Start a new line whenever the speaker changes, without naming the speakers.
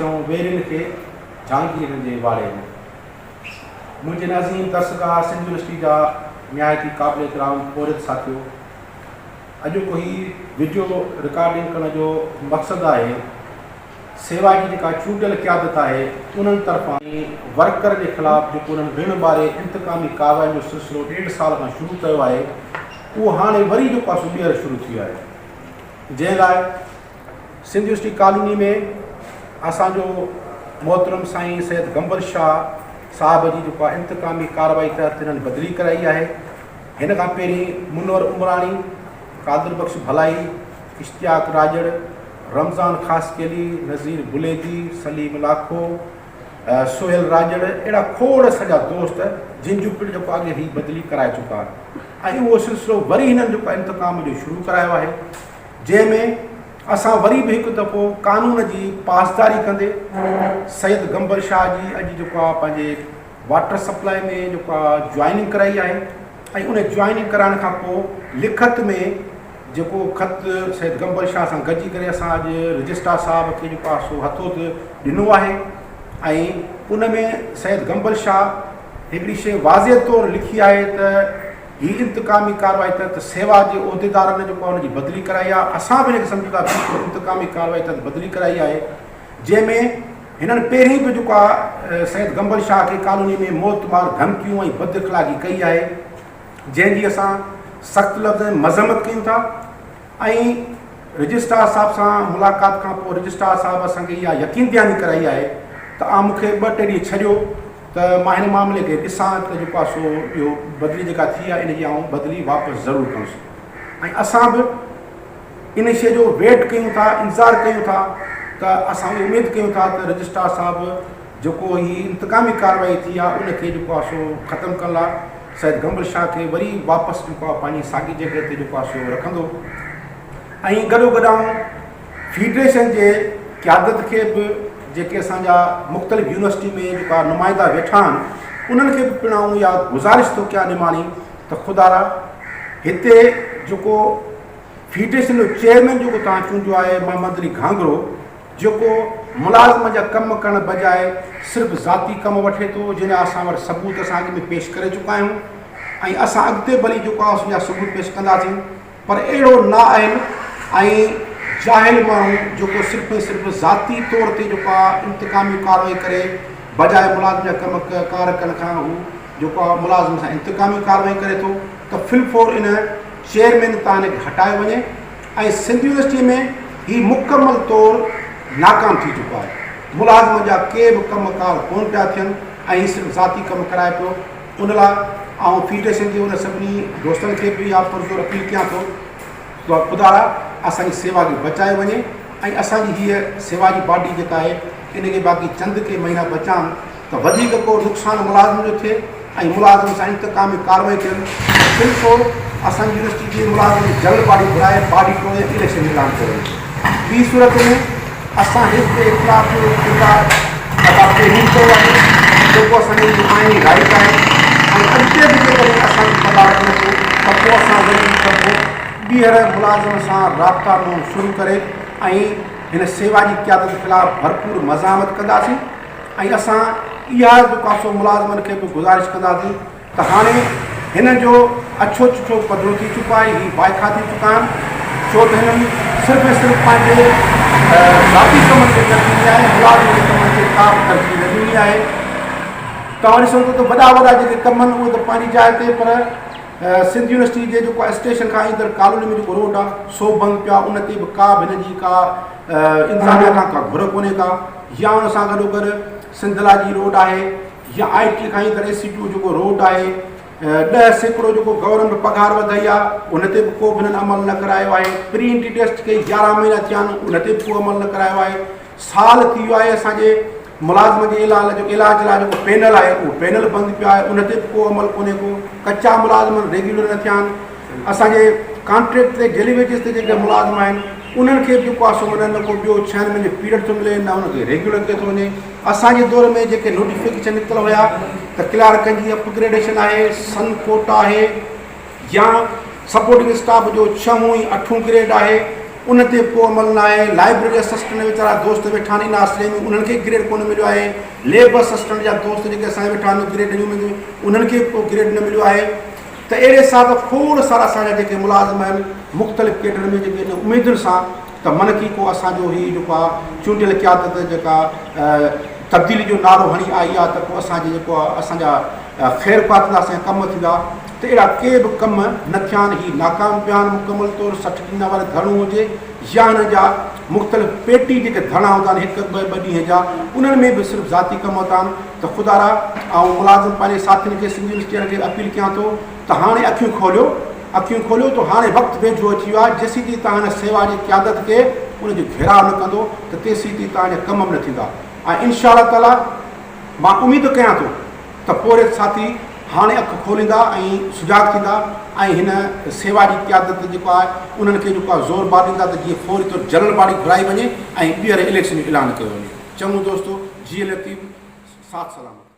चऊं वेरिन खे जहांगीर जे वाड़े में। मुंहिंजे नाज़ीम दर्शगाह सिंध यूनिवर्सिटी जा निहायती क़ाबिल इकराम पोरित साथियो, अॼु को ही वीडियो रिकॉर्डिंग करण जो मक़सदु आहे सेवा जी जेका चूंडियल क़यादत आहे उन्हनि तरफ़ां वर्कर जे ख़िलाफ़ु जेको उन्हनि ऋण बारे इंतकामी कार्रवाई जो सिलसिलो 1.5 साल खां शुरू कयो आहे, उहो हाणे वरी जेको आहे सो ॿीहर शुरू थी आहे। जंहिं लाइ सिंध यूनिवर्सिटी कॉलोनी में असांजो मोहतरम साईं सैयद गंबर शाह साहब जी जेको आहे इंतकामी कार्रवाई तहत हिननि बदिली कराई आहे। हिन खां पहिरीं मुनवर उमराणी, कादिर बख्श भलाई, इश्तियाक राजड़, रमज़ान ख़ासकेली, नज़ीर बुलेदी, सलीम लाखो, सोहेल राजड़, अहिड़ा खोड़ सॼा दोस्त जिन जूं पिण जेको अॻे ही बदिली कराए चुका ऐं उहो सिलसिलो वरी हिननि जेको इंतकाम जो शुरू करायो आहे, जंहिंमें असां वरी बि हिकु दफ़ो कानून जी पासदारी कंदे सैयद गंबर शाह जी अॼु जेको आहे पंहिंजे वाटर सप्लाई में जेको आहे जॉइनिंग कराई आहे ऐं उन जॉइनिंग कराइण खां पोइ लिखत में जेको ख़त सैयद गंबर शाह सां गॾिजी करे असां अॼु रजिस्ट्रार साहब खे जेको आहे सो हथोत ॾिनो आहे ऐं उन में सैयद गंबर शाह हिकिड़ी शइ वाज़े तौरु लिखी आहे त ही इंतकामी कार्रवाई तहत सेवा जे उहिदेदारनि जेको आहे हुनजी बदिली कराई आहे। असां बि हिनखे सम्झूं था इंतकामी कार्रवाई तहत बदिली कराई आहे, जंहिंमें हिननि पहिरीं बि जेको आहे सैयद गंबर शाह खे कॉलोनी में मौतमार धमकियूं ऐं बदअख़लाक़ी कई आहे, जंहिंजी असां सख़्तु लफ़्ज़ में मज़म्मत कयूं था ऐं रजिस्ट्रार साहिब सां मुलाक़ात खां पोइ रजिस्ट्रार साहिब असांखे इहा यकीन दहानी कराई आहे त मूंखे 2-3 ॾींहं छॾियो त मां हिन मामले खे ॾिसां त जेको आहे सो इहो बदिली जेका थी आहे इनजी आउं बदिली वापसि ज़रूरु कंदुसि। ऐं असां बि इन शइ जो वेट कयूं था, इंतज़ारु कयूं था त असां उमेदु कयूं था त रजिस्ट्रार साहिबु जेको ही इंतकामी कार्रवाई थी आहे उनखे जेको आहे सो ख़तमु करण लाइ सैयद गंबर शाह खे वरी वापसि जेको आहे पंहिंजी साॻी जॻह ते जेको आहे सो रखंदो ऐं गॾोगॾु फेडरेशन जे क़यादत खे बि जेके असांजा मुख़्तलिफ़ यूनिवर्सिटी में जेका नुमाइंदा वेठा आहिनि उन्हनि खे बि पिण आऊं इहा गुज़ारिश थो कयां निमाणी त ख़ुदारा हिते जेको फेडरेशन जो चेयरमैन जेको तव्हां चूंडियो आहे मोहम्मद अली घांगरो, जेको मुलाज़िम जा कमु करण बजाए सिर्फ़ु ज़ाती कमु वठे थो, जिन असां वटि सबूत असां अॻ में पेश करे चुका आहियूं ऐं असां अॻिते भली जेको आहे उनजा सबूत पेश कंदासीं, पर अहिड़ो न आहिनि ऐं जाहिल माण्हू जेको सिर्फ़ु ज़ाती तौर ते जेको आहे इंतकामी कार्रवाई करे बजाए मुलाज़िम जा कमु कार करण खां हू जेको आहे मुलाज़िम सां इंतकामी कार्रवाई करे थो त फिलफोर इन चेयरमैन तां हिनखे हटायो वञे ऐं सिंध यूनिवर्सिटी में ही मुकमल तौरु नाकाम थी चुको आहे। मुलाज़िम जा के बि कमकार कोन पिया थियनि ऐं सिर्फ़ु ज़ाती कमु कराए पियो। उन लाइ ऐं फेडरेशन जे उन सभिनी दोस्तनि खे बि इहा पुरज़ोर अपील कयां थो त ख़ुदारा असांजी सेवा खे बचाए वञे ऐं असांजी हीअ सेवा जी बॉडी जेका आहे इनखे बाक़ी चंद के महीना बचाइनि त वधीक को नुक़सानु मुलाज़िम जो थिए ऐं मुलाज़िम सां इंतकामी कार्रवाई थियनि। बिल्कुलु असांजी यूनिवर्सिटी जी मुलाज़िम जल्द बॉडी घुराए बॉडी टोड़े इलेक्शन ऐलान कयो। ॿी सूरत में असां हिते इख़्तिलाफ़ जो किरदारु अदा कयूं थो वञे जेको असांजी नुमाइंदी राइट आहे ऐं अॻिते बि जेकॾहिं असांजो पदार्थ न थियो त पोइ असां वरी ॿीहर मुलाज़िम सां राब्ता मुंहुं शुरू करे ऐं हिन सेवा जी क़यादत ख़िलाफ़ु भरपूर मज़ामत कंदासीं ऐं असां इहा जेको आहे सो मुलाज़िमनि खे बि गुज़ारिश कंदासीं त हाणे हिन जो अछो चिछो पधिरो थी चुको आहे, ही बाइखा थी चुका आहिनि, छो त हिननि सिर्फ़ु पंहिंजे ज़ाती कम खे तरजीह आहे, मुलाज़िम जे कम खे का बि तरजीह न ॾिनी आहे। तव्हां ॾिसो त वॾा जेके कम आहिनि उहे त पंहिंजी जाइ ते, पर सिंध यूनिवर्सिटी जे जेको स्टेशन खां ईंदड़ कॉलोनी में जेको रोड आहे सो बंदि पियो आहे, उन ते बि का बि हिन जी का इंतिज़ामिया खां का घुर कोन्हे का, या उन सां गॾोगॾु सिंधला जी रोड आहे या IT खां ईंदड़ AC2 जेको रोड आहे, 10% जेको गवर्नमेंट पघार वधाई आहे उन ते बि को बि हिननि अमल न करायो आहे। प्री एंट्री टेस्ट खे 11 महीना थिया आहिनि उन ते बि को अमल न करायो आहे। साल थी वियो आहे असांजे मुलाज़िम जे इलाज लाइ जेको पैनल आहे उहो पैनल बंदि पियो आहे, उन ते बि को अमल कोन्हे को। कचा मुलाज़िम रेग्युलर न थिया आहिनि। असांजे कॉन्ट्रेक्ट ते डेली वेजिस ते जेके मुलाज़िम आहिनि उन्हनि खे बि जेको आहे सो न को ॿियो 6 महीने पीरियड थो मिले, न उनखे रेग्युलर ते थो वञे। असांजे दौर में जेके नोटिफिकेशन निकितल हुया त क्लार्कनि जी अपग्रेडेशन आहे, सन कोटा आहे या सपोर्टिंग स्टाफ जो 6 ऐं 8 ग्रेड आहे उन ते को अमल ना है। लाइब्रेरी असिस्टेंट वीचारा दोस्त वेठा आहिनि इन आश्रय में, उन्हनि खे ग्रेड कोन मिलियो आहे। लेब असिस्टेंट जा दोस्त जेके असांजे वेठा आहिनि ग्रेड उन्हनि खे को ग्रेड न मिलियो आहे। त अहिड़े हिसाब खोड़ सारा असांजा जेके मुलाज़िम आहिनि मुख़्तलिफ़ कैडर में जेके उमेदुनि सां त मन की को असांजो ही जेको आहे चूंडियल क़यादत जेका तब्दीली जो नारो हणी आई आहे त को असांजे जेको आहे असांजा ख़ैर पातींदा असांजा कम थींदा। त अहिड़ा के बि कम न थिया आहिनि। ही नाकाम पिया आहिनि मुकमल तौरु 60 ॾींहं वारे धरणो हुजे या हिन जा मुख़्तलिफ़ पेटी जेके धरणा हूंदा आहिनि 1-2 ॾींहं जा, उन्हनि में बि सिर्फ़ु ज़ाती कम था आहिनि। त ख़ुदारा ऐं मुलाज़िम पंहिंजे साथियुनि खे सिंधी यूनिवर्सिटी खे अपील कयां थो त हाणे अखियूं खोलियो तो हाणे वक़्तु वेझो अची वियो आहे। जेसीं ताईं तव्हां हिन सेवा जी क़यादत खे उनजो घेराव न कंदो त तेसीं ताईं तव्हांजा कम बि न थींदा। ऐं इंशा अल्लाह ताला मां उमेद कयां थो त पोइ साथी हाणे अखि खोलींदा ऐं सुजाग थींदा ऐं हिन सेवा जी क़यादत जेको आहे उन्हनि खे जेको आहे ज़ोर ॿारींदा त जीअं फौरी तौरु जनरल बॉडी घुराई वञे ऐं ॿीहर इलेक्शन जो ऐलान कयो वञे। चङो दोस्तो, जी लतीफ़, साथ सलामत।